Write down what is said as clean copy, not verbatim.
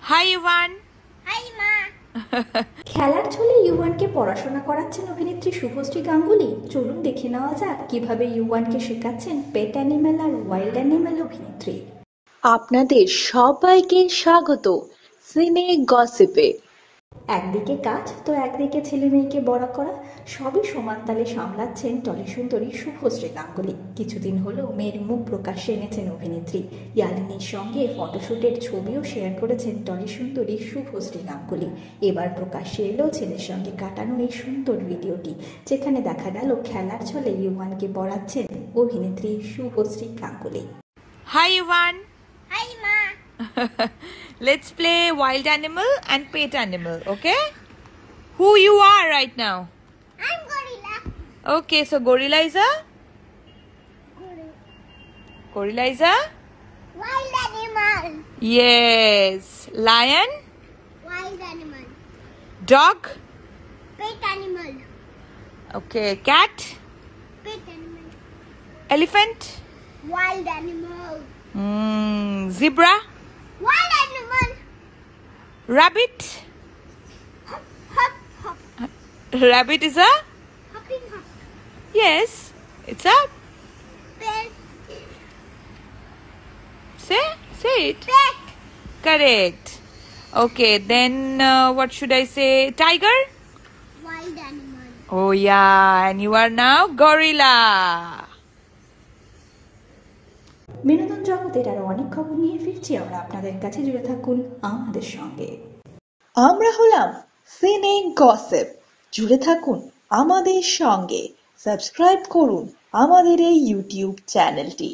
High Ivan. Hi মা। খেলার ছলে ইউয়ানকে পড়াশোনা করাচ্ছেন অভিনেত্রী শুভশ্রী গাঙ্গুলি। চলুন দেখে নেওয়া যাক কিভাবে ইউয়ানকে শেখাচ্ছেন পেট অ্যানিমেল আর ওয়াইল্ড অ্যানিমেল অভিনেত্রী। আপনাদের সবাইকে স্বাগত সিনে গসিপে। একদিকে কাজ তো একদিকে ছেলে মেয়েকে বড় করা, সবই সমান তালে সামলাচ্ছেন টলি সুন্দরী শুভশ্রী গাঙ্গুলি। কিছুদিন হলো মেয়ের মুখ প্রকাশ্যে এনেছেন অভিনেত্রী। ইয়ালিনীর সঙ্গে ফটোশ্যুটের ছবিও শেয়ার করেছেন টলি সুন্দরী শুভশ্রী গাঙ্গুলি। এবার প্রকাশ্যে এলো ছেলের সঙ্গে কাটানো এই সুন্দর ভিডিওটি, যেখানে দেখা গেল খেলার ছলে ইউয়ানকে পড়াচ্ছেন অভিনেত্রী শুভশ্রী গাঙ্গুলি। হাই ইভান। হাই মা। Let's play wild animal and pet animal, okay? Who you are right now? I'm gorilla. Okay, so gorilla is a? Gorilla is a? Wild animal. Yes. Lion? Wild animal. Dog? Pet animal. Okay. Cat? Pet animal. Elephant? Wild animal. Zebra? Wild animal. Rabbit? Hop hop hop. Rabbit is a? Hopping hop. Yes. It's a? Pet. Say it. Pet. Correct. Okay, then what should I say? Tiger? Wild animal. Oh yeah, and you are now gorilla. বিনোদন জগতের আরো অনেক খবর নিয়ে ফিরছি আমরা আপনাদের কাছে। জুড়ে থাকুন আমাদের সঙ্গে। আমরা হলাম সিনে গসিপ। জুড়ে থাকুন আমাদের সঙ্গে, সাবস্ক্রাইব করুন আমাদের এই ইউটিউব চ্যানেলটি।